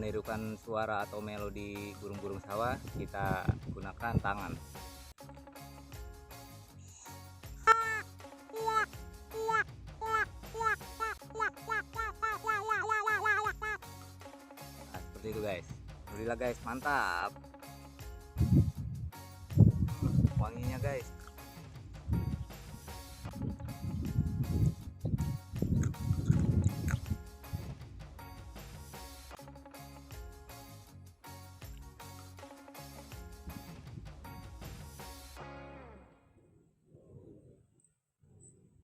menirukan suara atau melodi burung-burung sawah, kita gunakan tangan. Nah, seperti itu guys. Alhamdulillah guys, mantap wanginya guys.